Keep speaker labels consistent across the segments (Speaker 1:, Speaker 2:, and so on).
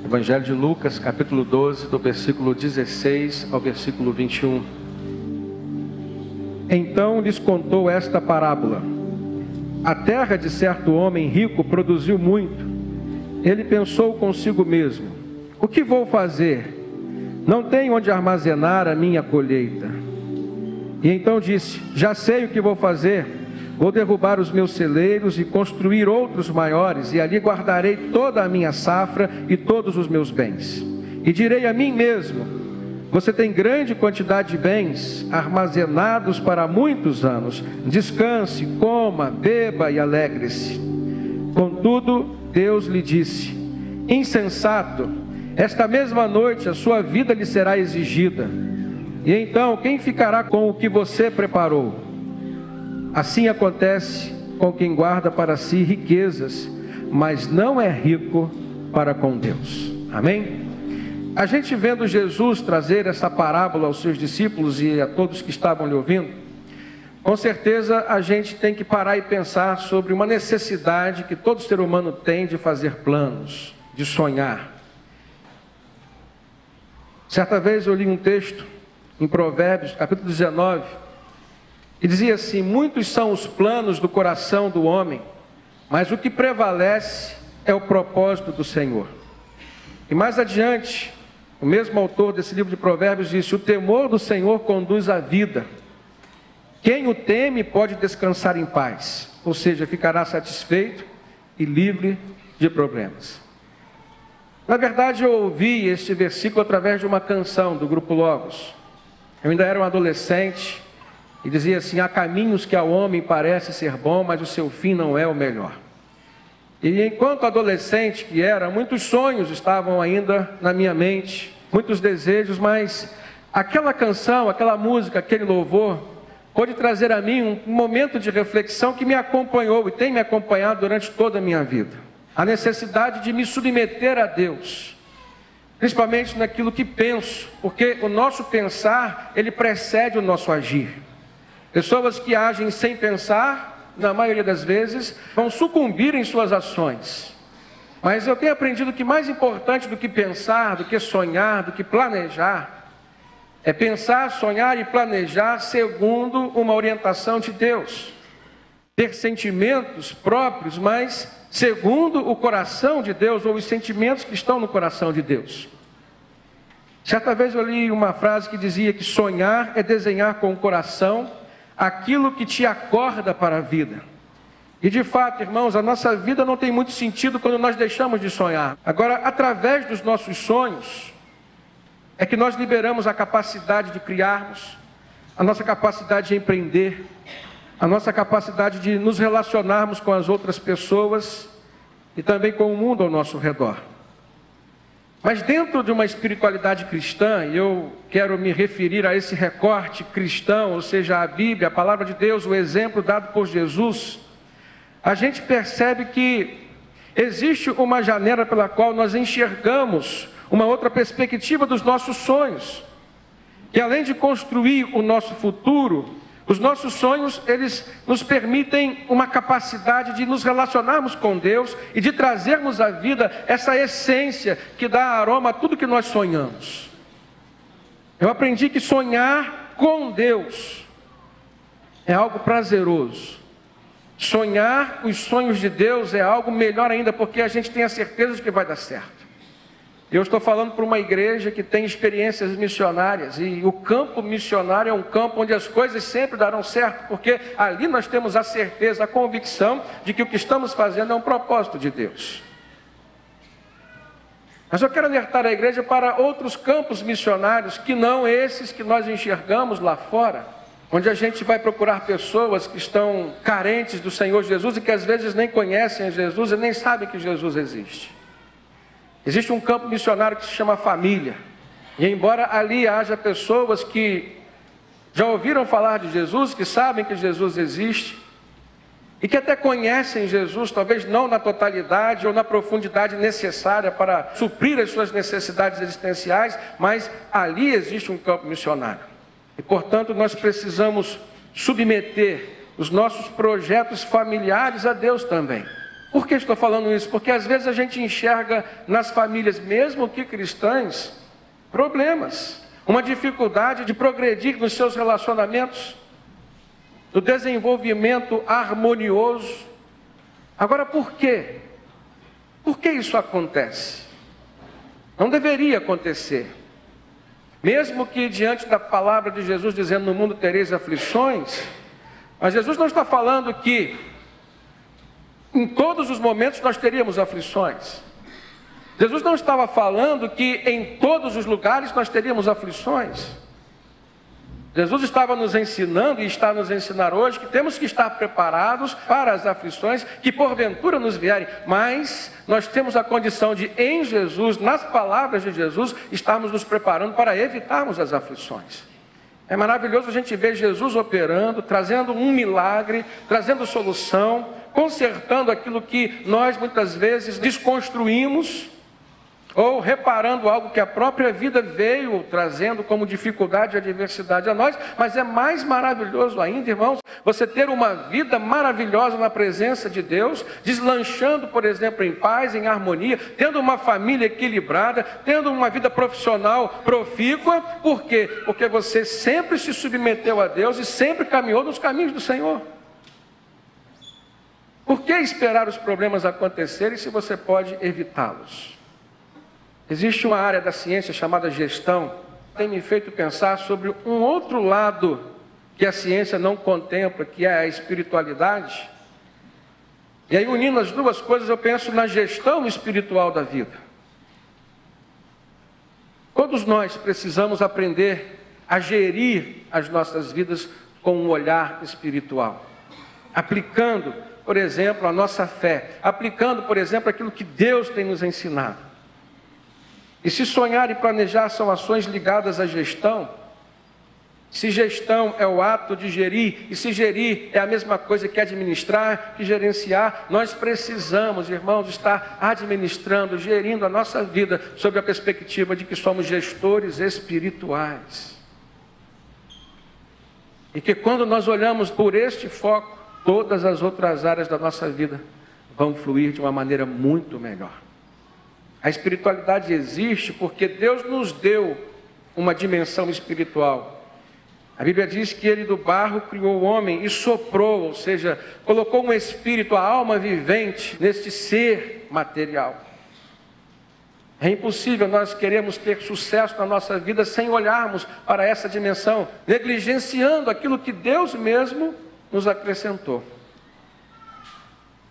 Speaker 1: Evangelho de Lucas, capítulo 12, do versículo 16 ao versículo 21. Então lhes contou esta parábola. A terra de certo homem rico produziu muito. Ele pensou consigo mesmo: o que vou fazer? Não tenho onde armazenar a minha colheita. E então disse: já sei o que vou fazer. Vou derrubar os meus celeiros e construir outros maiores, e ali guardarei toda a minha safra e todos os meus bens. E direi a mim mesmo: você tem grande quantidade de bens armazenados para muitos anos. Descanse, coma, beba e alegre-se. Contudo, Deus lhe disse: insensato, esta mesma noite a sua vida lhe será exigida. E então, quem ficará com o que você preparou? Assim acontece com quem guarda para si riquezas, mas não é rico para com Deus. Amém? A gente vendo Jesus trazer essa parábola aos seus discípulos e a todos que estavam lhe ouvindo, com certeza a gente tem que parar e pensar sobre uma necessidade que todo ser humano tem de fazer planos, de sonhar. Certa vez eu li um texto em Provérbios, capítulo 19, e dizia assim: muitos são os planos do coração do homem, mas o que prevalece é o propósito do Senhor. E mais adiante, o mesmo autor desse livro de Provérbios disse: o temor do Senhor conduz à vida. Quem o teme pode descansar em paz, ou seja, ficará satisfeito e livre de problemas. Na verdade, eu ouvi este versículo através de uma canção do grupo Logos. Eu ainda era um adolescente e dizia assim: há caminhos que ao homem parece ser bom, mas o seu fim não é o melhor. E enquanto adolescente que era, muitos sonhos estavam ainda na minha mente, muitos desejos, mas aquela canção, aquela música, aquele louvor, pôde trazer a mim um momento de reflexão que me acompanhou e tem me acompanhado durante toda a minha vida. A necessidade de me submeter a Deus, principalmente naquilo que penso, porque o nosso pensar, ele precede o nosso agir. Pessoas que agem sem pensar, na maioria das vezes, vão sucumbir em suas ações. Mas eu tenho aprendido que mais importante do que pensar, do que sonhar, do que planejar, é pensar, sonhar e planejar segundo uma orientação de Deus. Ter sentimentos próprios, mas segundo o coração de Deus, ou os sentimentos que estão no coração de Deus. Certa vez eu li uma frase que dizia que sonhar é desenhar com o coração aquilo que te acorda para a vida. E de fato, irmãos, a nossa vida não tem muito sentido quando nós deixamos de sonhar. Agora, através dos nossos sonhos, é que nós liberamos a capacidade de criarmos, a nossa capacidade de empreender, a nossa capacidade de nos relacionarmos com as outras pessoas e também com o mundo ao nosso redor. Mas dentro de uma espiritualidade cristã, e eu quero me referir a esse recorte cristão, ou seja, a Bíblia, a palavra de Deus, o exemplo dado por Jesus, a gente percebe que existe uma janela pela qual nós enxergamos uma outra perspectiva dos nossos sonhos. E além de construir o nosso futuro, os nossos sonhos, eles nos permitem uma capacidade de nos relacionarmos com Deus e de trazermos à vida essa essência que dá aroma a tudo que nós sonhamos. Eu aprendi que sonhar com Deus é algo prazeroso. Sonhar os sonhos de Deus é algo melhor ainda, porque a gente tem a certeza de que vai dar certo. Eu estou falando para uma igreja que tem experiências missionárias, e o campo missionário é um campo onde as coisas sempre darão certo, porque ali nós temos a certeza, a convicção de que o que estamos fazendo é um propósito de Deus. Mas eu quero alertar a igreja para outros campos missionários, que não esses que nós enxergamos lá fora, onde a gente vai procurar pessoas que estão carentes do Senhor Jesus e que às vezes nem conhecem Jesus e nem sabem que Jesus existe. Existe um campo missionário que se chama família. E embora ali haja pessoas que já ouviram falar de Jesus, que sabem que Jesus existe, e que até conhecem Jesus, talvez não na totalidade ou na profundidade necessária para suprir as suas necessidades existenciais, mas ali existe um campo missionário. E portanto nós precisamos submeter os nossos projetos familiares a Deus também. Por que estou falando isso? Porque às vezes a gente enxerga nas famílias, mesmo que cristãs, problemas, uma dificuldade de progredir nos seus relacionamentos, no desenvolvimento harmonioso. Agora, por quê? Por que isso acontece? Não deveria acontecer. Mesmo que diante da palavra de Jesus dizendo, no mundo tereis aflições, mas Jesus não está falando que em todos os momentos nós teríamos aflições. Jesus não estava falando que em todos os lugares nós teríamos aflições. Jesus estava nos ensinando e está nos ensinar hoje que temos que estar preparados para as aflições que porventura nos vierem, mas nós temos a condição de, em Jesus, nas palavras de Jesus, estarmos nos preparando para evitarmos as aflições. É maravilhoso a gente ver Jesus operando, trazendo um milagre, trazendo solução, consertando aquilo que nós muitas vezes desconstruímos, ou reparando algo que a própria vida veio trazendo como dificuldade e adversidade a nós. Mas é mais maravilhoso ainda, irmãos, você ter uma vida maravilhosa na presença de Deus, deslanchando, por exemplo, em paz, em harmonia, tendo uma família equilibrada, tendo uma vida profissional profícua. Por quê? Porque você sempre se submeteu a Deus e sempre caminhou nos caminhos do Senhor. Por que esperar os problemas acontecerem se você pode evitá-los? Existe uma área da ciência chamada gestão, que tem me feito pensar sobre um outro lado que a ciência não contempla, que é a espiritualidade. E aí, unindo as duas coisas, eu penso na gestão espiritual da vida. Todos nós precisamos aprender a gerir as nossas vidas com um olhar espiritual, aplicando, por exemplo, a nossa fé, aplicando, por exemplo, aquilo que Deus tem nos ensinado. E se sonhar e planejar são ações ligadas à gestão, se gestão é o ato de gerir, e se gerir é a mesma coisa que administrar, que gerenciar, nós precisamos, irmãos, estar administrando, gerindo a nossa vida sob a perspectiva de que somos gestores espirituais. E que quando nós olhamos por este foco, todas as outras áreas da nossa vida vão fluir de uma maneira muito melhor. A espiritualidade existe porque Deus nos deu uma dimensão espiritual. A Bíblia diz que Ele do barro criou o homem e soprou, ou seja, colocou um espírito, a alma vivente, neste ser material. É impossível nós queremos ter sucesso na nossa vida sem olharmos para essa dimensão, negligenciando aquilo que Deus mesmo nos acrescentou.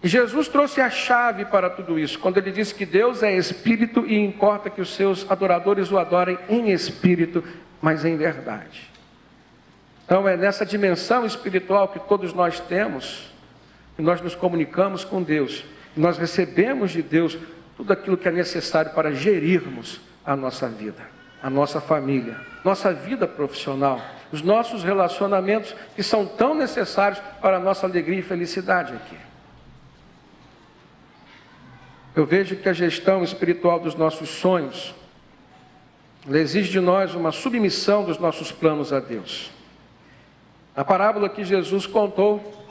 Speaker 1: E Jesus trouxe a chave para tudo isso, quando Ele disse que Deus é Espírito e importa que os seus adoradores o adorem em Espírito, mas em verdade. Então é nessa dimensão espiritual que todos nós temos, que nós nos comunicamos com Deus, e nós recebemos de Deus tudo aquilo que é necessário para gerirmos a nossa vida, a nossa família, nossa vida profissional, os nossos relacionamentos que são tão necessários para a nossa alegria e felicidade aqui. Eu vejo que a gestão espiritual dos nossos sonhos, ela exige de nós uma submissão dos nossos planos a Deus. Na parábola que Jesus contou,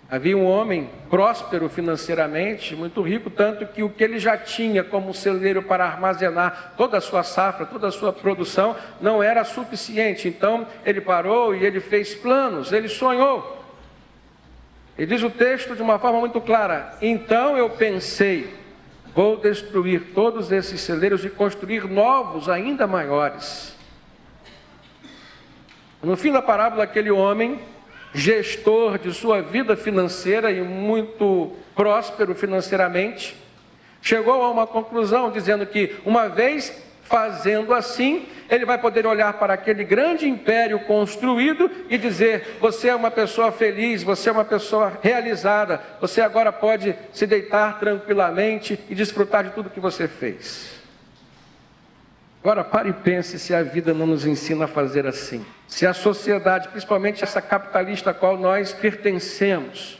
Speaker 1: havia um homem próspero financeiramente, muito rico, tanto que o que ele já tinha como celeiro para armazenar toda a sua safra, toda a sua produção, não era suficiente. Então ele parou e ele fez planos, ele sonhou. E diz o texto de uma forma muito clara: então eu pensei, vou destruir todos esses celeiros e construir novos ainda maiores. No fim da parábola, aquele homem, gestor de sua vida financeira e muito próspero financeiramente, chegou a uma conclusão dizendo que, uma vez fazendo assim, ele vai poder olhar para aquele grande império construído e dizer: você é uma pessoa feliz, você é uma pessoa realizada, você agora pode se deitar tranquilamente e desfrutar de tudo que você fez. Agora pare e pense se a vida não nos ensina a fazer assim. Se a sociedade, principalmente essa capitalista a qual nós pertencemos,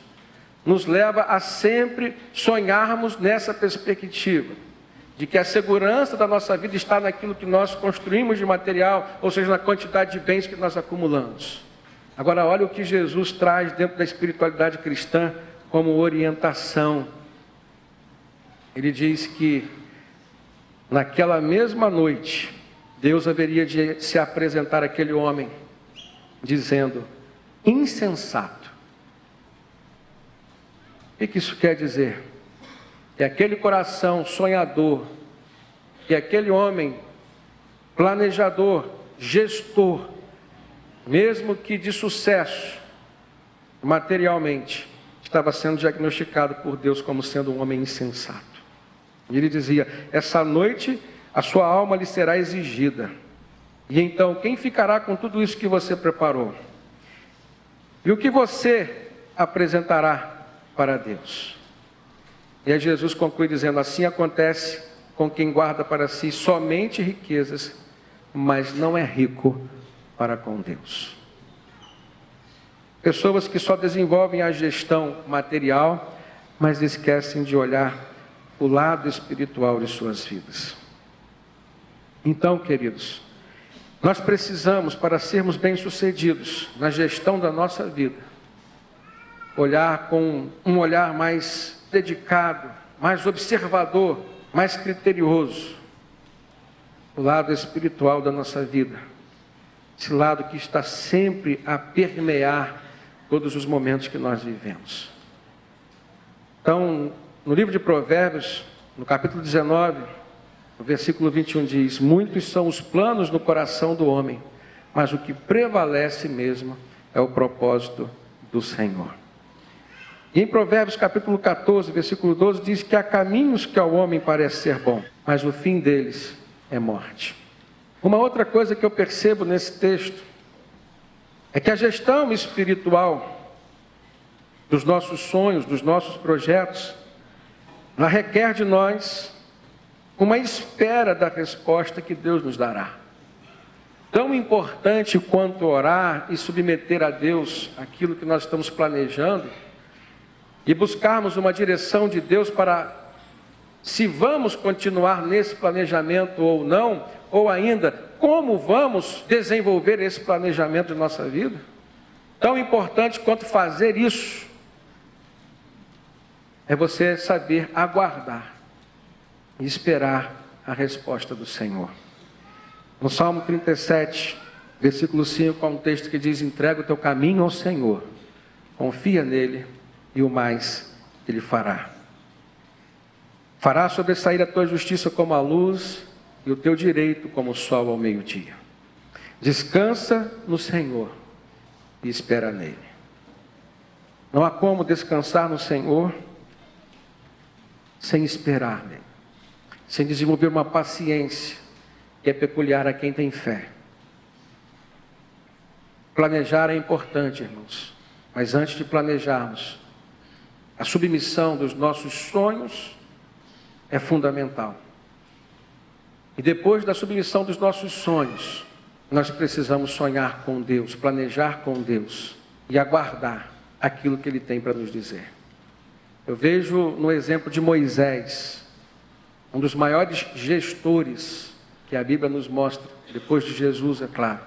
Speaker 1: nos leva a sempre sonharmos nessa perspectiva de que a segurança da nossa vida está naquilo que nós construímos de material, ou seja, na quantidade de bens que nós acumulamos. Agora olha o que Jesus traz dentro da espiritualidade cristã como orientação. ele diz que naquela mesma noite, Deus haveria de se apresentar àquele homem, dizendo: insensato. O que isso quer dizer? Que aquele coração sonhador, que aquele homem planejador, gestor, mesmo que de sucesso materialmente, estava sendo diagnosticado por Deus como sendo um homem insensato. E ele dizia: essa noite a sua alma lhe será exigida. E então, quem ficará com tudo isso que você preparou? E o que você apresentará para Deus? E aí Jesus conclui dizendo: assim acontece com quem guarda para si somente riquezas, mas não é rico para com Deus. Pessoas que só desenvolvem a gestão material, mas esquecem de olhar o lado espiritual de suas vidas. Então, queridos, nós precisamos, para sermos bem-sucedidos na gestão da nossa vida, olhar com um olhar mais dedicado, mais observador, mais criterioso, o lado espiritual da nossa vida, esse lado que está sempre a permear todos os momentos que nós vivemos. Então, no livro de Provérbios, no capítulo 19, o versículo 21 diz: muitos são os planos no coração do homem, mas o que prevalece mesmo é o propósito do Senhor. E em Provérbios capítulo 14, versículo 12, diz que há caminhos que ao homem parece ser bom, mas o fim deles é morte. Uma outra coisa que eu percebo nesse texto é que a gestão espiritual dos nossos sonhos, dos nossos projetos, ela requer de nós uma espera da resposta que Deus nos dará. Tão importante quanto orar e submeter a Deus aquilo que nós estamos planejando, e buscarmos uma direção de Deus para se vamos continuar nesse planejamento ou não, ou ainda, como vamos desenvolver esse planejamento de nossa vida. Tão importante quanto fazer isso é você saber aguardar e esperar a resposta do Senhor. No Salmo 37, versículo 5, há um texto que diz: entrega o teu caminho ao Senhor, confia nele e o mais ele fará. Fará sobressair a tua justiça como a luz e o teu direito como o sol ao meio-dia. Descansa no Senhor e espera nele. Não há como descansar no Senhor sem esperar nele, sem desenvolver uma paciência que é peculiar a quem tem fé. Planejar é importante, irmãos, mas antes de planejarmos, a submissão dos nossos sonhos é fundamental. E depois da submissão dos nossos sonhos, nós precisamos sonhar com Deus, planejar com Deus e aguardar aquilo que Ele tem para nos dizer. Eu vejo no exemplo de Moisés, um dos maiores gestores que a Bíblia nos mostra, depois de Jesus, é claro.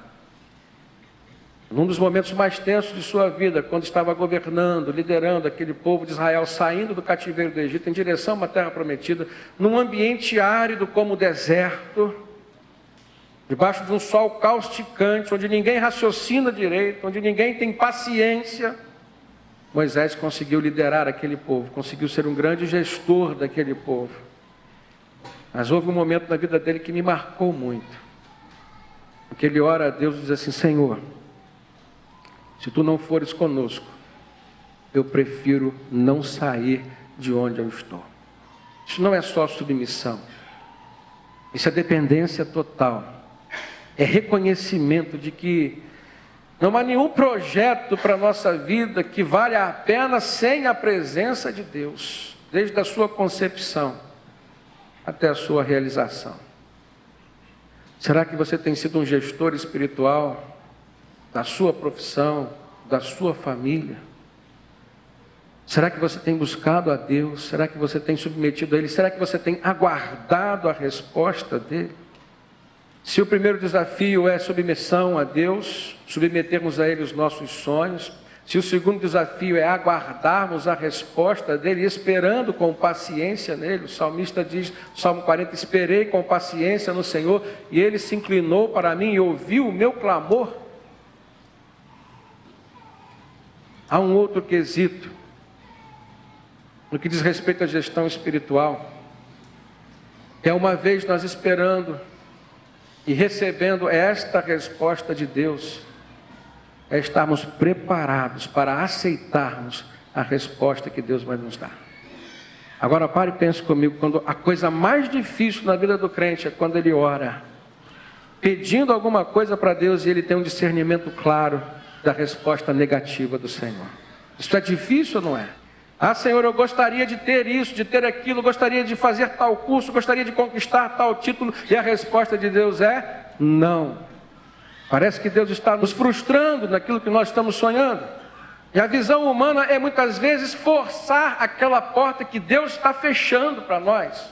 Speaker 1: Num dos momentos mais tensos de sua vida, quando estava governando, liderando aquele povo de Israel, saindo do cativeiro do Egito, em direção a uma terra prometida, num ambiente árido como o deserto, debaixo de um sol causticante, onde ninguém raciocina direito, onde ninguém tem paciência, Moisés conseguiu liderar aquele povo, conseguiu ser um grande gestor daquele povo. Mas houve um momento na vida dele que me marcou muito, porque ele ora a Deus e diz assim: Senhor, se tu não fores conosco, eu prefiro não sair de onde eu estou. Isso não é só submissão, isso é dependência total, é reconhecimento de que não há nenhum projeto para a nossa vida que vale a pena sem a presença de Deus, desde a sua concepção até a sua realização. Será que você tem sido um gestor espiritual da sua profissão, da sua família? Será que você tem buscado a Deus? Será que você tem submetido a Ele? Será que você tem aguardado a resposta dEle? Se o primeiro desafio é submissão a Deus, submetermos a Ele os nossos sonhos, Se o segundo desafio é aguardarmos a resposta dele, esperando com paciência nele, o salmista diz, Salmo 40, esperei com paciência no Senhor, e ele se inclinou para mim e ouviu o meu clamor. Há um outro quesito, no que diz respeito à gestão espiritual, que é uma vez nós esperando e recebendo esta resposta de Deus, é estarmos preparados para aceitarmos a resposta que Deus vai nos dar. Agora pare e pense comigo, quando a coisa mais difícil na vida do crente é quando ele ora, pedindo alguma coisa para Deus e ele tem um discernimento claro da resposta negativa do Senhor. Isso é difícil ou não é? Ah, Senhor, eu gostaria de ter isso, de ter aquilo, gostaria de fazer tal curso, gostaria de conquistar tal título, e a resposta de Deus é não. Parece que Deus está nos frustrando naquilo que nós estamos sonhando. E a visão humana é muitas vezes forçar aquela porta que Deus está fechando para nós.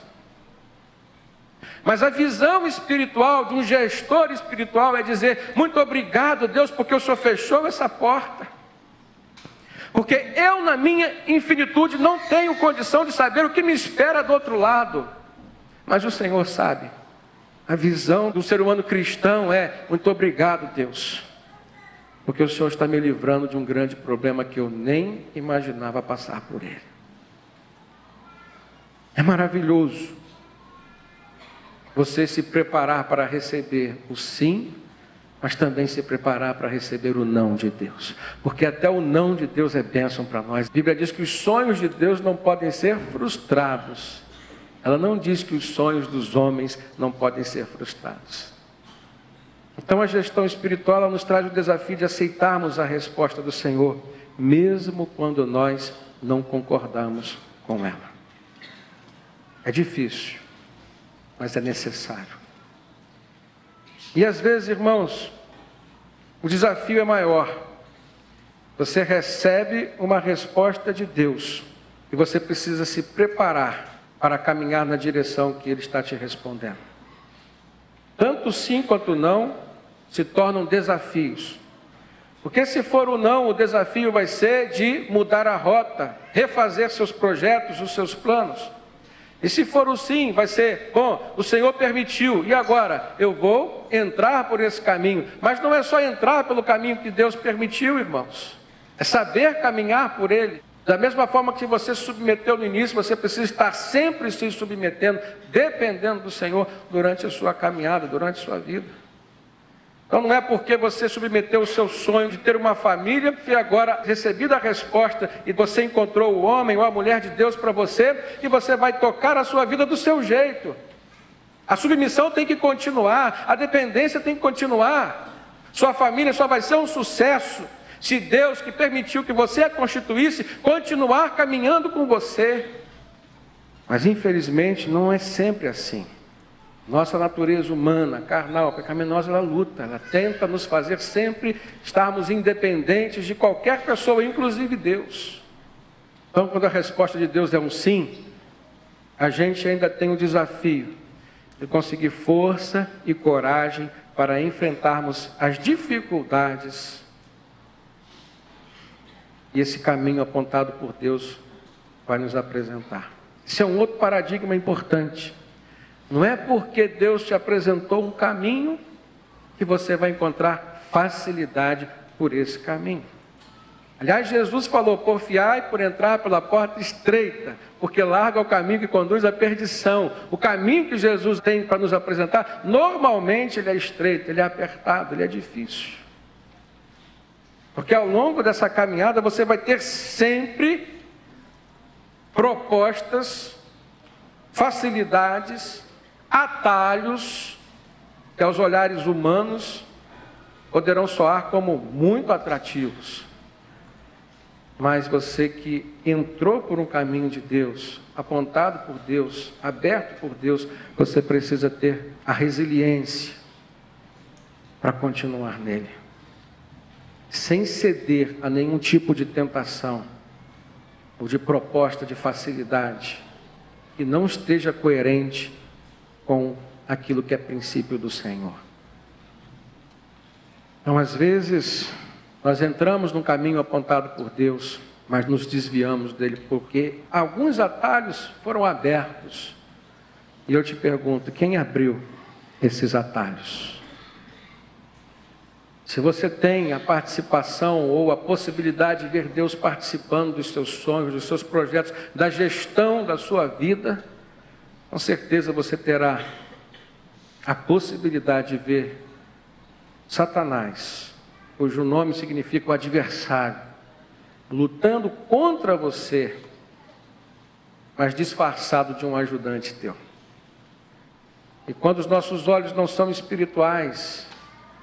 Speaker 1: Mas a visão espiritual de um gestor espiritual é dizer, muito obrigado, Deus, porque o Senhor fechou essa porta. Porque eu, na minha infinitude, não tenho condição de saber o que me espera do outro lado. Mas o Senhor sabe. A visão do ser humano cristão é, muito obrigado, Deus, porque o Senhor está me livrando de um grande problema que eu nem imaginava passar por ele. É maravilhoso você se preparar para receber o sim, mas também se preparar para receber o não de Deus, porque até o não de Deus é bênção para nós. A Bíblia diz que os sonhos de Deus não podem ser frustrados. Ela não diz que os sonhos dos homens não podem ser frustrados. Então a gestão espiritual ela nos traz o desafio de aceitarmos a resposta do Senhor, mesmo quando nós não concordamos com ela. É difícil, mas é necessário. E às vezes, irmãos, o desafio é maior. Você recebe uma resposta de Deus e você precisa se preparar para caminhar na direção que Ele está te respondendo. Tanto sim quanto não se tornam desafios. Porque se for o não, o desafio vai ser de mudar a rota, refazer seus projetos, os seus planos. E se for o sim, vai ser, bom, o Senhor permitiu, e agora? Eu vou entrar por esse caminho. Mas não é só entrar pelo caminho que Deus permitiu, irmãos. É saber caminhar por ele. Da mesma forma que você se submeteu no início, você precisa estar sempre se submetendo, dependendo do Senhor, durante a sua caminhada, durante a sua vida. Então não é porque você submeteu o seu sonho de ter uma família, que agora, recebida a resposta, e você encontrou o homem ou a mulher de Deus para você, que você vai tocar a sua vida do seu jeito. A submissão tem que continuar, a dependência tem que continuar. Sua família só vai ser um sucesso se Deus, que permitiu que você a constituísse, continuar caminhando com você. Mas infelizmente não é sempre assim. Nossa natureza humana, carnal, pecaminosa, ela luta, ela tenta nos fazer sempre estarmos independentes de qualquer pessoa, inclusive Deus. Então, quando a resposta de Deus é um sim, a gente ainda tem o desafio de conseguir força e coragem para enfrentarmos as dificuldades. E esse caminho apontado por Deus vai nos apresentar. Esse é um outro paradigma importante. Não é porque Deus te apresentou um caminho que você vai encontrar facilidade por esse caminho. Aliás, Jesus falou, porfiai por entrar pela porta estreita, porque larga é o caminho que conduz à perdição. O caminho que Jesus tem para nos apresentar, normalmente ele é estreito, ele é apertado, ele é difícil. Porque ao longo dessa caminhada você vai ter sempre propostas, facilidades, atalhos, que aos olhares humanos poderão soar como muito atrativos. Mas você que entrou por um caminho de Deus, apontado por Deus, aberto por Deus, você precisa ter a resiliência para continuar nele, sem ceder a nenhum tipo de tentação ou de proposta de facilidade que não esteja coerente com aquilo que é princípio do Senhor. Então, às vezes, nós entramos num caminho apontado por Deus, mas nos desviamos dele porque alguns atalhos foram abertos. E eu te pergunto, quem abriu esses atalhos? Se você tem a participação ou a possibilidade de ver Deus participando dos seus sonhos, dos seus projetos, da gestão da sua vida, com certeza você terá a possibilidade de ver Satanás, cujo nome significa o adversário, lutando contra você, mas disfarçado de um ajudante teu. E quando os nossos olhos não são espirituais,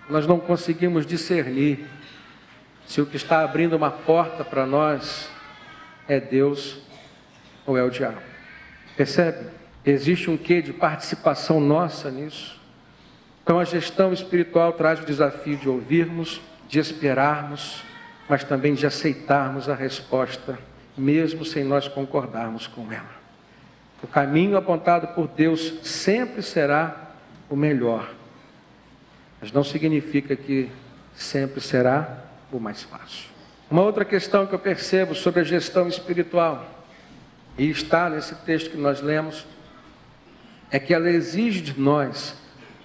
Speaker 1: nós não conseguimos discernir se o que está abrindo uma porta para nós é Deus ou é o diabo. Percebe? Existe um quê de participação nossa nisso? Então a gestão espiritual traz o desafio de ouvirmos, de esperarmos, mas também de aceitarmos a resposta, mesmo sem nós concordarmos com ela. O caminho apontado por Deus sempre será o melhor, mas não significa que sempre será o mais fácil. Uma outra questão que eu percebo sobre a gestão espiritual, e está nesse texto que nós lemos, é que ela exige de nós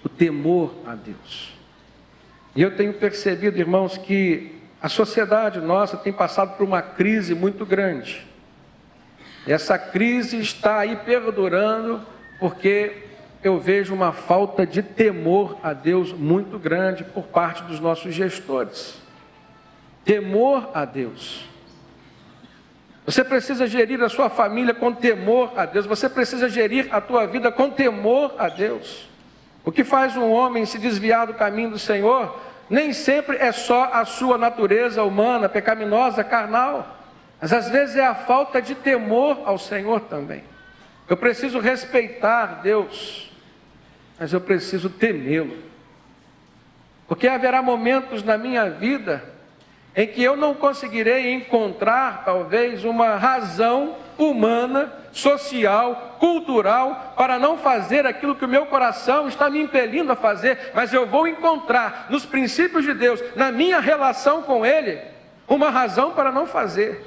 Speaker 1: o temor a Deus. E eu tenho percebido, irmãos, que a sociedade nossa tem passado por uma crise muito grande. E essa crise está aí perdurando porque eu vejo uma falta de temor a Deus muito grande por parte dos nossos gestores. Temor a Deus. Você precisa gerir a sua família com temor a Deus. Você precisa gerir a tua vida com temor a Deus. O que faz um homem se desviar do caminho do Senhor, nem sempre é só a sua natureza humana, pecaminosa, carnal. Mas às vezes é a falta de temor ao Senhor também. Eu preciso respeitar Deus, mas eu preciso temê-lo. Porque haverá momentos na minha vida em que eu não conseguirei encontrar, talvez, uma razão humana, social, cultural, para não fazer aquilo que o meu coração está me impelindo a fazer, mas eu vou encontrar nos princípios de Deus, na minha relação com Ele, uma razão para não fazer.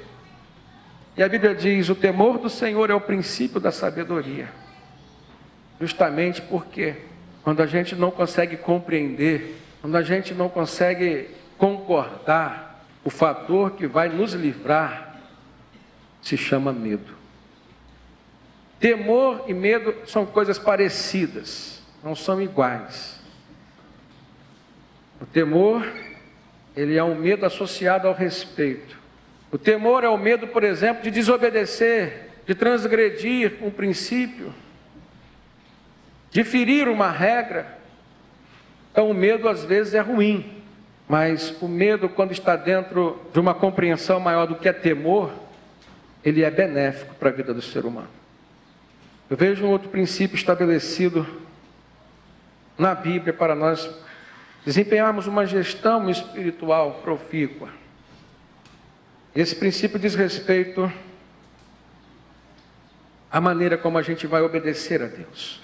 Speaker 1: E a Bíblia diz, o temor do Senhor é o princípio da sabedoria. Justamente porque quando a gente não consegue compreender, quando a gente não consegue concordar, o fator que vai nos livrar se chama medo. Temor e medo são coisas parecidas, não são iguais. O temor, ele é um medo associado ao respeito. O temor é o medo, por exemplo, de desobedecer, de transgredir um princípio, de ferir uma regra. Então o medo às vezes é ruim, mas o medo, quando está dentro de uma compreensão maior do que é temor, ele é benéfico para a vida do ser humano. Eu vejo um outro princípio estabelecido na Bíblia para nós desempenharmos uma gestão espiritual profícua. Esse princípio diz respeito à maneira como a gente vai obedecer a Deus.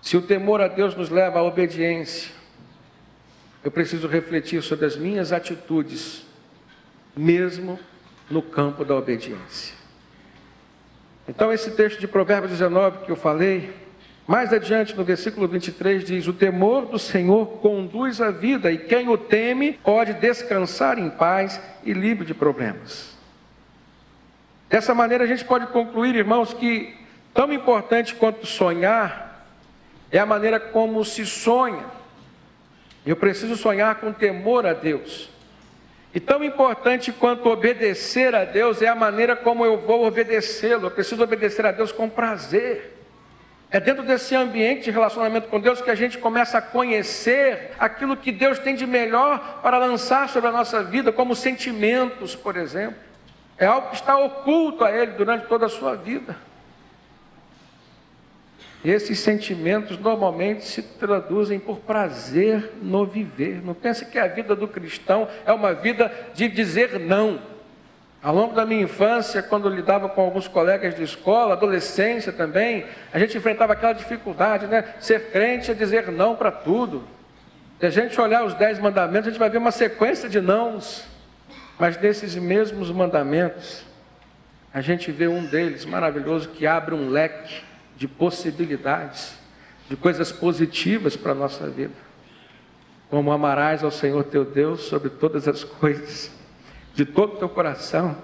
Speaker 1: Se o temor a Deus nos leva à obediência, eu preciso refletir sobre as minhas atitudes, mesmo no campo da obediência. Então esse texto de Provérbios 19 que eu falei, mais adiante no versículo 23 diz, o temor do Senhor conduz a vida e quem o teme pode descansar em paz e livre de problemas. Dessa maneira a gente pode concluir, irmãos, que tão importante quanto sonhar é a maneira como se sonha. Eu preciso sonhar com temor a Deus. E tão importante quanto obedecer a Deus é a maneira como eu vou obedecê-lo. Eu preciso obedecer a Deus com prazer. É dentro desse ambiente de relacionamento com Deus que a gente começa a conhecer aquilo que Deus tem de melhor para lançar sobre a nossa vida, como sentimentos, por exemplo. É algo que está oculto a Ele durante toda a sua vida. E esses sentimentos normalmente se traduzem por prazer no viver. Não pense que a vida do cristão é uma vida de dizer não. Ao longo da minha infância, quando eu lidava com alguns colegas de escola, adolescência também, a gente enfrentava aquela dificuldade, né? Ser crente é dizer não para tudo. Se a gente olhar os 10 mandamentos, a gente vai ver uma sequência de nãos. Mas desses mesmos mandamentos, a gente vê um deles maravilhoso que abre um leque de possibilidades, de coisas positivas para a nossa vida. Como amarás ao Senhor teu Deus sobre todas as coisas, de todo o teu coração,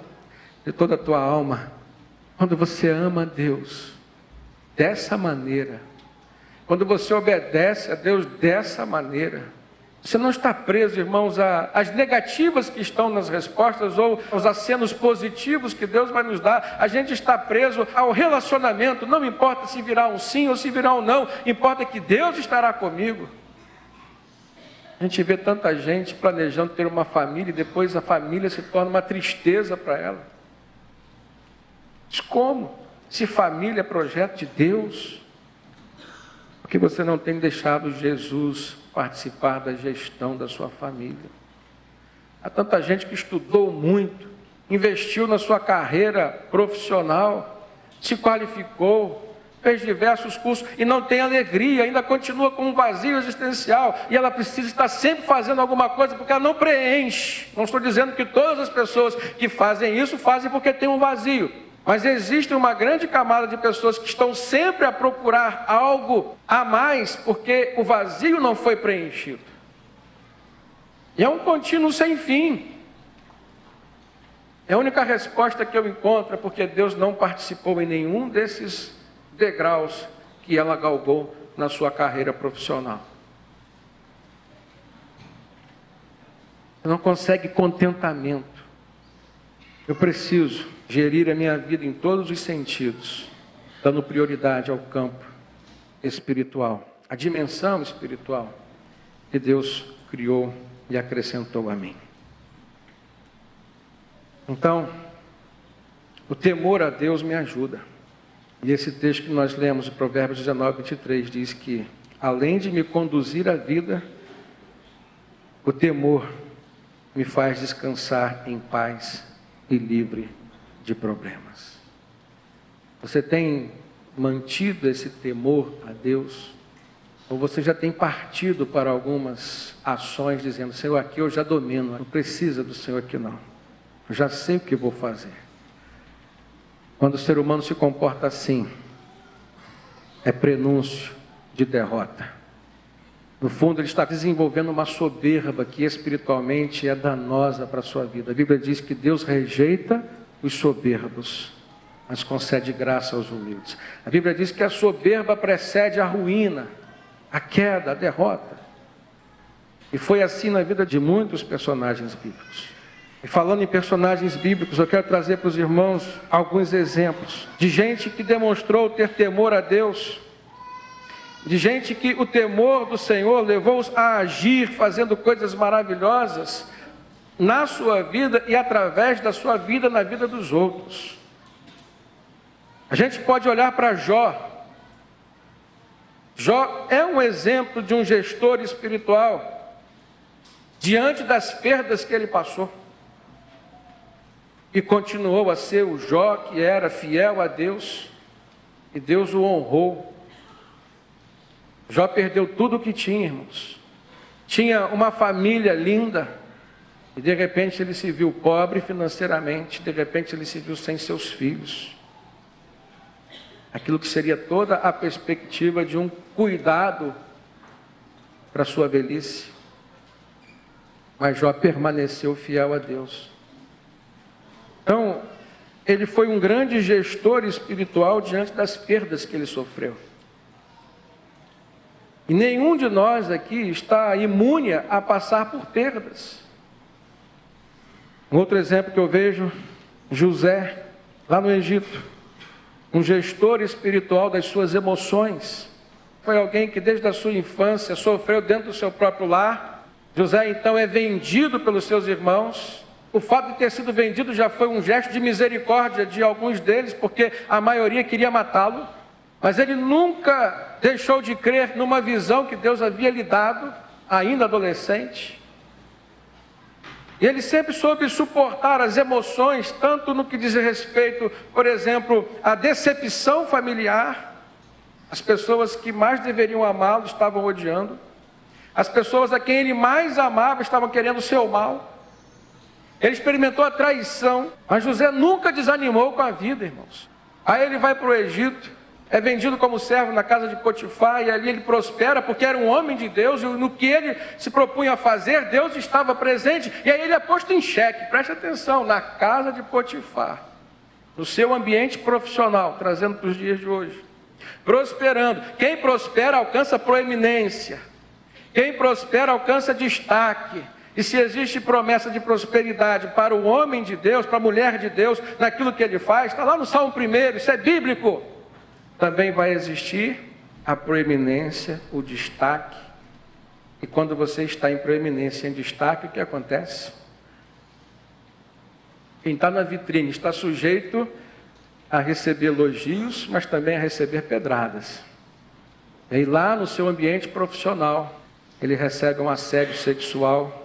Speaker 1: de toda a tua alma. Quando você ama a Deus dessa maneira, quando você obedece a Deus dessa maneira, você não está preso, irmãos, às negativas que estão nas respostas ou aos acenos positivos que Deus vai nos dar. A gente está preso ao relacionamento, não importa se virá um sim ou se virá um não, importa que Deus estará comigo. A gente vê tanta gente planejando ter uma família e depois a família se torna uma tristeza para ela. Mas como? Se família é projeto de Deus, porque você não tem deixado Jesus participar da gestão da sua família. Há tanta gente que estudou muito, investiu na sua carreira profissional, se qualificou, fez diversos cursos e não tem alegria, ainda continua com um vazio existencial e ela precisa estar sempre fazendo alguma coisa porque ela não preenche. Não estou dizendo que todas as pessoas que fazem isso fazem porque tem um vazio. Mas existe uma grande camada de pessoas que estão sempre a procurar algo a mais, porque o vazio não foi preenchido. E é um contínuo sem fim. É a única resposta que eu encontro, é porque Deus não participou em nenhum desses degraus que ela galgou na sua carreira profissional. Você não consegue contentamento. Eu preciso gerir a minha vida em todos os sentidos, dando prioridade ao campo espiritual, à dimensão espiritual que Deus criou e acrescentou a mim. Então, o temor a Deus me ajuda. E esse texto que nós lemos, em Provérbios 19, 23, diz que, além de me conduzir à vida, o temor me faz descansar em paz e livre de problemas. Você tem mantido esse temor a Deus? Ou você já tem partido para algumas ações dizendo, Senhor, aqui eu já domino, não precisa do Senhor aqui não. Eu já sei o que vou fazer. Quando o ser humano se comporta assim, é prenúncio de derrota. No fundo, ele está desenvolvendo uma soberba que espiritualmente é danosa para a sua vida. A Bíblia diz que Deus rejeita os soberbos, mas concede graça aos humildes. A Bíblia diz que a soberba precede a ruína, a queda, a derrota. E foi assim na vida de muitos personagens bíblicos. E falando em personagens bíblicos, eu quero trazer para os irmãos alguns exemplos de gente que demonstrou ter temor a Deus, de gente que o temor do Senhor levou-os a agir, fazendo coisas maravilhosas na sua vida e através da sua vida na vida dos outros. A gente pode olhar para Jó. Jó é um exemplo de um gestor espiritual diante das perdas que ele passou. E continuou a ser o Jó que era fiel a Deus, e Deus o honrou. Jó perdeu tudo o que tinha, irmãos. Tinha uma família linda, e de repente ele se viu pobre financeiramente, de repente ele se viu sem seus filhos. Aquilo que seria toda a perspectiva de um cuidado para a sua velhice. Mas Jó permaneceu fiel a Deus. Então, ele foi um grande gestor espiritual diante das perdas que ele sofreu. E nenhum de nós aqui está imune a passar por perdas. Um outro exemplo que eu vejo, José, lá no Egito. Um gestor espiritual das suas emoções. Foi alguém que desde a sua infância sofreu dentro do seu próprio lar. José então é vendido pelos seus irmãos. O fato de ter sido vendido já foi um gesto de misericórdia de alguns deles, porque a maioria queria matá-lo. Mas ele nunca deixou de crer numa visão que Deus havia lhe dado, ainda adolescente. E ele sempre soube suportar as emoções, tanto no que diz respeito, por exemplo, à decepção familiar. As pessoas que mais deveriam amá-lo estavam odiando. As pessoas a quem ele mais amava estavam querendo o seu mal. Ele experimentou a traição, mas José nunca desanimou com a vida, irmãos. Aí ele vai para o Egito, é vendido como servo na casa de Potifar, e ali ele prospera, porque era um homem de Deus, e no que ele se propunha a fazer, Deus estava presente, e aí ele é posto em xeque, preste atenção, na casa de Potifar, no seu ambiente profissional, trazendo para os dias de hoje, prosperando. Quem prospera alcança proeminência, quem prospera alcança destaque. E se existe promessa de prosperidade para o homem de Deus, para a mulher de Deus, naquilo que ele faz, está lá no Salmo 1, isso é bíblico. Também vai existir a proeminência, o destaque. E quando você está em proeminência, em destaque, o que acontece? Quem está na vitrine está sujeito a receber elogios, mas também a receber pedradas. E lá no seu ambiente profissional, ele recebe um assédio sexual.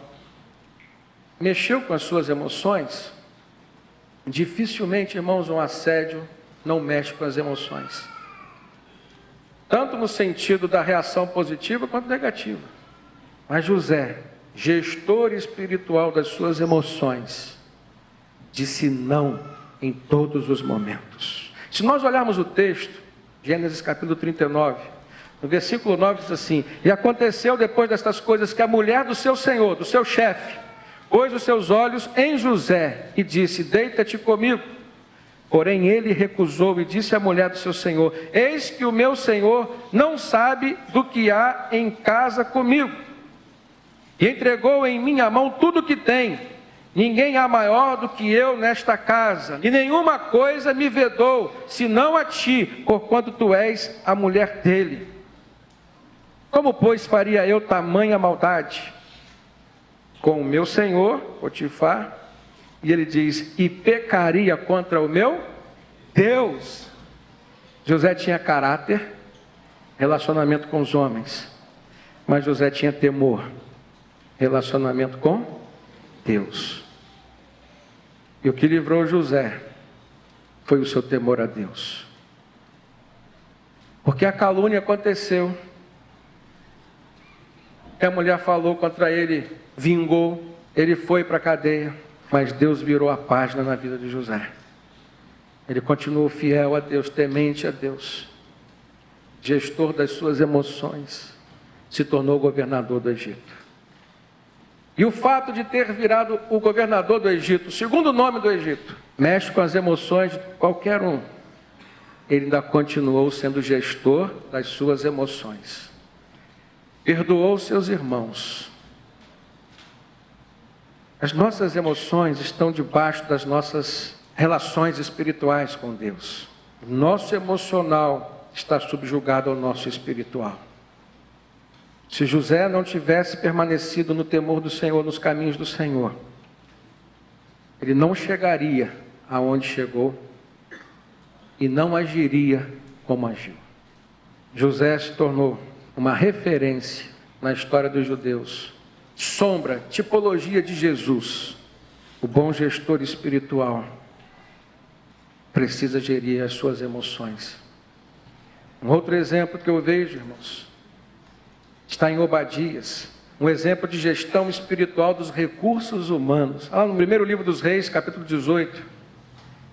Speaker 1: Mexeu com as suas emoções? Dificilmente, irmãos, um assédio não mexe com as emoções. Tanto no sentido da reação positiva quanto negativa. Mas José, gestor espiritual das suas emoções, disse não em todos os momentos. Se nós olharmos o texto, Gênesis capítulo 39, no versículo 9 diz assim: e aconteceu depois destas coisas que a mulher do seu senhor, do seu chefe, pôs os seus olhos em José e disse: deita-te comigo. Porém ele recusou e disse à mulher do seu senhor: eis que o meu senhor não sabe do que há em casa comigo, e entregou em minha mão tudo o que tem. Ninguém há maior do que eu nesta casa, e nenhuma coisa me vedou, senão a ti, porquanto tu és a mulher dele. Como, pois, faria eu tamanha maldade com o meu senhor, Potifar? E ele diz: e pecaria contra o meu Deus. José tinha caráter, relacionamento com os homens, mas José tinha temor, relacionamento com Deus. E o que livrou José foi o seu temor a Deus. Porque a calúnia aconteceu, a mulher falou contra ele, vingou, ele foi para a cadeia, mas Deus virou a página na vida de José. Ele continuou fiel a Deus, temente a Deus, gestor das suas emoções, se tornou governador do Egito. E o fato de ter virado o governador do Egito, o segundo nome do Egito, mexe com as emoções de qualquer um. Ele ainda continuou sendo gestor das suas emoções. Perdoou seus irmãos. As nossas emoções estão debaixo das nossas relações espirituais com Deus. O nosso emocional está subjugado ao nosso espiritual. Se José não tivesse permanecido no temor do Senhor, nos caminhos do Senhor, ele não chegaria aonde chegou e não agiria como agiu. José se tornou uma referência na história dos judeus, sombra, tipologia de Jesus. O bom gestor espiritual precisa gerir as suas emoções. Um outro exemplo que eu vejo, irmãos, está em Obadias, um exemplo de gestão espiritual dos recursos humanos. Lá no primeiro livro dos Reis, capítulo 18,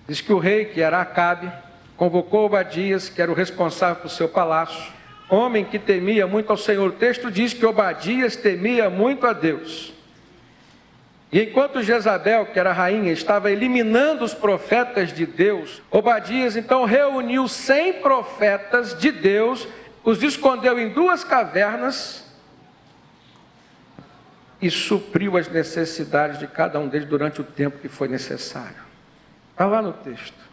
Speaker 1: diz que o rei, que era Acabe, convocou Obadias, que era o responsável pelo seu palácio, homem que temia muito ao Senhor. O texto diz que Obadias temia muito a Deus. E enquanto Jezabel, que era a rainha, estava eliminando os profetas de Deus, Obadias então reuniu 100 profetas de Deus, os escondeu em 2 cavernas e supriu as necessidades de cada um deles durante o tempo que foi necessário. Está lá no texto.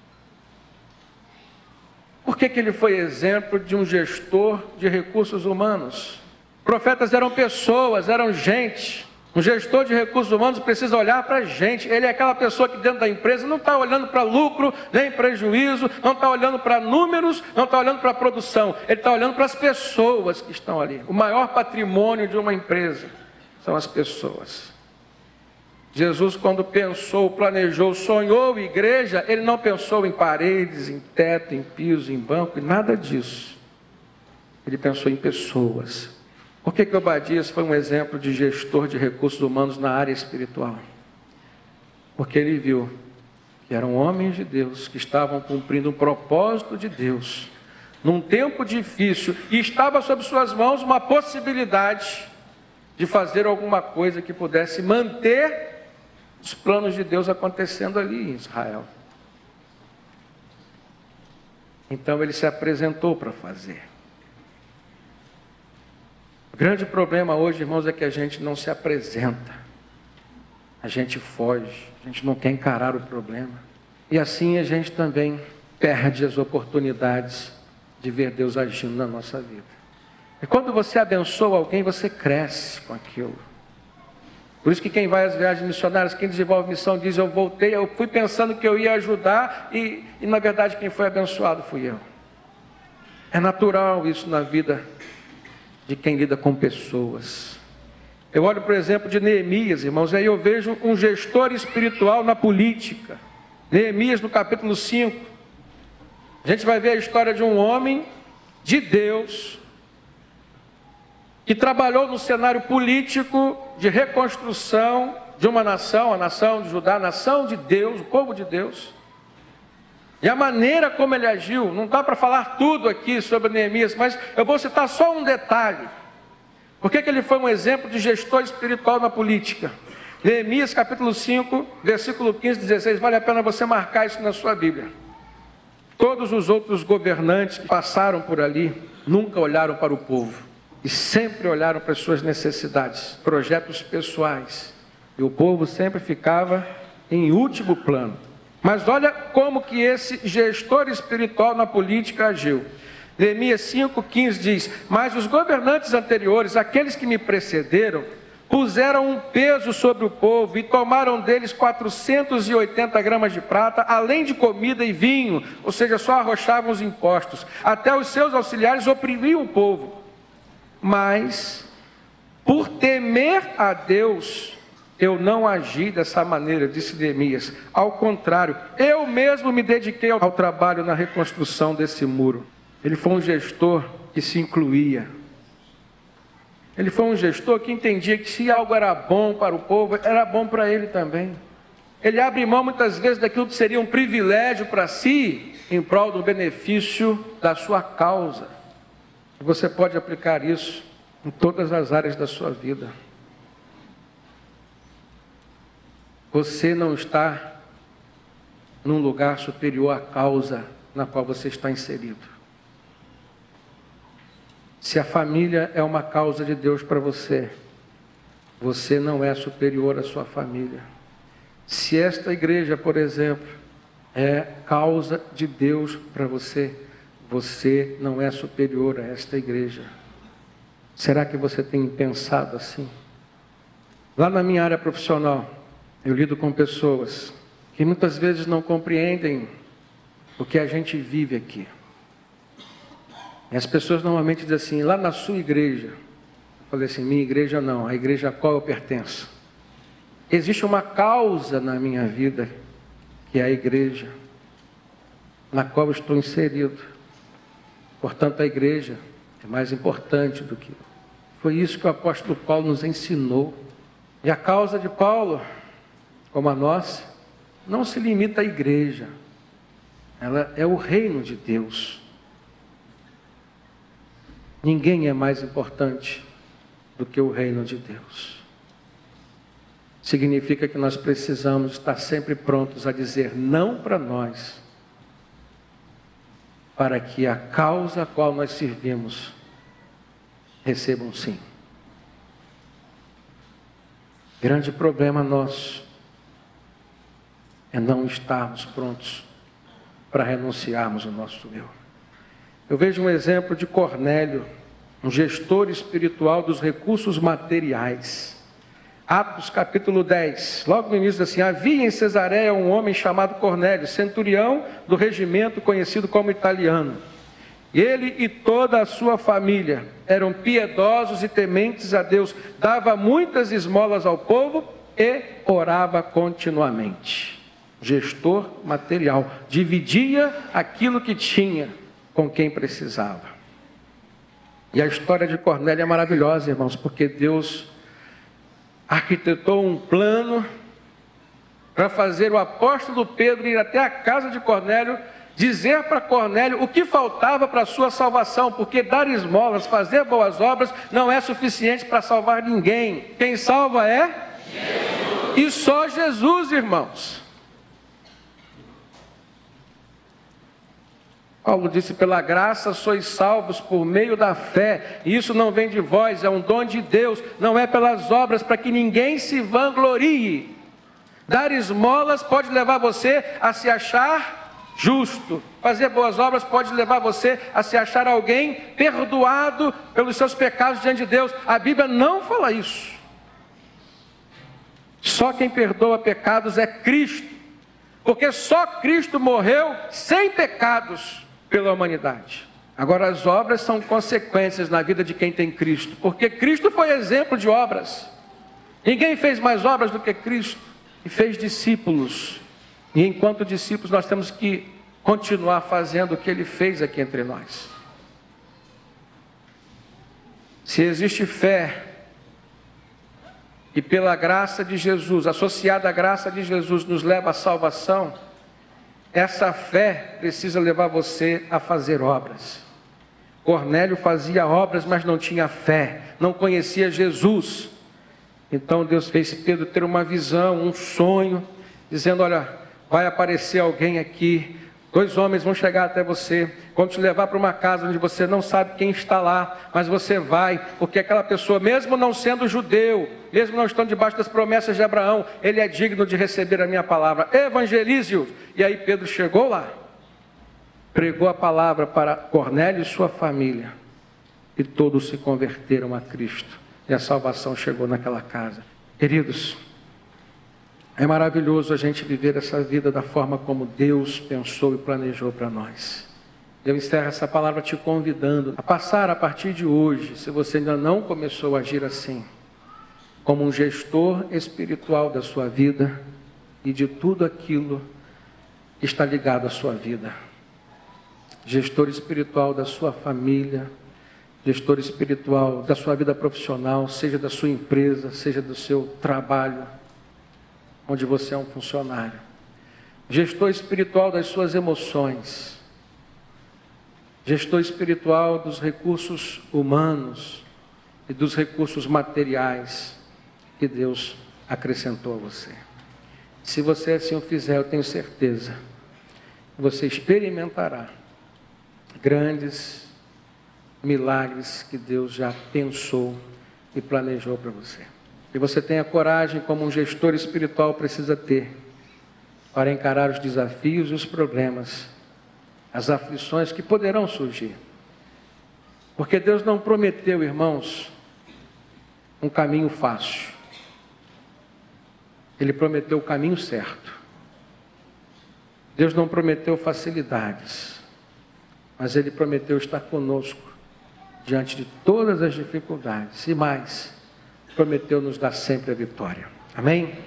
Speaker 1: Por que ele foi exemplo de um gestor de recursos humanos? Profetas eram pessoas, eram gente. Um gestor de recursos humanos precisa olhar para a gente. Ele é aquela pessoa que dentro da empresa não está olhando para lucro, nem prejuízo, não está olhando para números, não está olhando para a produção. Ele está olhando para as pessoas que estão ali. O maior patrimônio de uma empresa são as pessoas. Jesus, quando pensou, planejou, sonhou igreja, ele não pensou em paredes, em teto, em piso, em banco, em nada disso. Ele pensou em pessoas. Por que Obadias foi um exemplo de gestor de recursos humanos na área espiritual? Porque ele viu que eram homens de Deus, que estavam cumprindo um propósito de Deus, num tempo difícil, e estava sob suas mãos uma possibilidade de fazer alguma coisa que pudesse manter os planos de Deus acontecendo ali em Israel. Então ele se apresentou para fazer. O grande problema hoje, irmãos, é que a gente não se apresenta. A gente foge, a gente não quer encarar o problema. E assim a gente também perde as oportunidades de ver Deus agindo na nossa vida. E quando você abençoa alguém, você cresce com aquilo. Por isso que quem vai às viagens missionárias, quem desenvolve missão, diz: eu voltei, eu fui pensando que eu ia ajudar e na verdade quem foi abençoado fui eu. É natural isso na vida de quem lida com pessoas. Eu olho, por exemplo, de Neemias, irmãos, e aí eu vejo um gestor espiritual na política. Neemias, no capítulo 5, a gente vai ver a história de um homem de Deus, que trabalhou no cenário político de reconstrução de uma nação, a nação de Judá, a nação de Deus, o povo de Deus. E a maneira como ele agiu, não dá para falar tudo aqui sobre Neemias, mas eu vou citar só um detalhe. Por que ele foi um exemplo de gestor espiritual na política? Neemias capítulo 5, versículo 15 e 16, vale a pena você marcar isso na sua Bíblia. Todos os outros governantes que passaram por ali, nunca olharam para o povo, e sempre olharam para as suas necessidades, projetos pessoais, e o povo sempre ficava em último plano. Mas olha como que esse gestor espiritual na política agiu. Neemias 5,15 diz: mas os governantes anteriores, aqueles que me precederam, puseram um peso sobre o povo e tomaram deles 480 gramas de prata, além de comida e vinho, ou seja, só arrochavam os impostos. Até os seus auxiliares oprimiam o povo. Mas, por temer a Deus, eu não agi dessa maneira, disse Neemias. Ao contrário, eu mesmo me dediquei ao trabalho na reconstrução desse muro. Ele foi um gestor que se incluía. Ele foi um gestor que entendia que se algo era bom para o povo, era bom para ele também. Ele abre mão muitas vezes daquilo que seria um privilégio para si, em prol do benefício da sua causa. E você pode aplicar isso em todas as áreas da sua vida. Você não está num lugar superior à causa na qual você está inserido. Se a família é uma causa de Deus para você, você não é superior à sua família. Se esta igreja, por exemplo, é causa de Deus para você, você não é superior a esta igreja. Será que você tem pensado assim? Lá na minha área profissional, eu lido com pessoas que muitas vezes não compreendem o que a gente vive aqui. E as pessoas normalmente dizem assim: lá na sua igreja. Eu falei assim: minha igreja não, a igreja a qual eu pertenço. Existe uma causa na minha vida, que é a igreja, na qual eu estou inserido. Portanto, a igreja é mais importante do que eu. Foi isso que o apóstolo Paulo nos ensinou. E a causa de Paulo, como a nossa, não se limita à igreja. Ela é o reino de Deus. Ninguém é mais importante do que o reino de Deus. Significa que nós precisamos estar sempre prontos a dizer não para nós, para que a causa a qual nós servimos receba um sim. Grande problema nosso é não estarmos prontos para renunciarmos ao nosso eu. Eu vejo um exemplo de Cornélio, um gestor espiritual dos recursos materiais. Atos capítulo 10, logo no início assim: havia em Cesareia um homem chamado Cornélio, centurião do regimento conhecido como italiano. Ele e toda a sua família eram piedosos e tementes a Deus, dava muitas esmolas ao povo e orava continuamente. Gestor material, dividia aquilo que tinha com quem precisava. E a história de Cornélio é maravilhosa, irmãos, porque Deus arquitetou um plano para fazer o apóstolo Pedro ir até a casa de Cornélio, dizer para Cornélio o que faltava para a sua salvação, porque dar esmolas, fazer boas obras, não é suficiente para salvar ninguém. Quem salva é Jesus. E só Jesus, irmãos. Paulo disse, pela graça sois salvos por meio da fé, e isso não vem de vós, é um dom de Deus, não é pelas obras, para que ninguém se vanglorie. Dar esmolas pode levar você a se achar justo, fazer boas obras pode levar você a se achar alguém perdoado pelos seus pecados diante de Deus. A Bíblia não fala isso. Só quem perdoa pecados é Cristo, porque só Cristo morreu sem pecados pela humanidade. Agora as obras são consequências na vida de quem tem Cristo, porque Cristo foi exemplo de obras. Ninguém fez mais obras do que Cristo, e fez discípulos, e enquanto discípulos nós temos que continuar fazendo o que Ele fez aqui entre nós. Se existe fé, e pela graça de Jesus, associada à graça de Jesus, nos leva à salvação, essa fé precisa levar você a fazer obras. Cornélio fazia obras, mas não tinha fé, não conhecia Jesus. Então Deus fez Pedro ter uma visão, um sonho, dizendo, olha, vai aparecer alguém aqui, 2 homens vão chegar até você, vão te levar para uma casa onde você não sabe quem está lá, mas você vai, porque aquela pessoa, mesmo não sendo judeu, mesmo não estando debaixo das promessas de Abraão, ele é digno de receber a minha palavra, evangelize-o. E aí Pedro chegou lá, pregou a palavra para Cornélio e sua família, e todos se converteram a Cristo, e a salvação chegou naquela casa. Queridos, é maravilhoso a gente viver essa vida da forma como Deus pensou e planejou para nós. Eu encerro essa palavra te convidando a passar a partir de hoje, se você ainda não começou a agir assim, como um gestor espiritual da sua vida e de tudo aquilo que está ligado à sua vida. Gestor espiritual da sua família, gestor espiritual da sua vida profissional, seja da sua empresa, seja do seu trabalho, onde você é um funcionário. Gestor espiritual das suas emoções. Gestor espiritual dos recursos humanos e dos recursos materiais que Deus acrescentou a você. Se você assim o fizer, eu tenho certeza que você experimentará grandes milagres que Deus já pensou e planejou para você. E você tenha coragem, como um gestor espiritual precisa ter, para encarar os desafios e os problemas, as aflições que poderão surgir. Porque Deus não prometeu, irmãos, um caminho fácil. Ele prometeu o caminho certo. Deus não prometeu facilidades, mas Ele prometeu estar conosco diante de todas as dificuldades. E mais, prometeu nos dar sempre a vitória. Amém?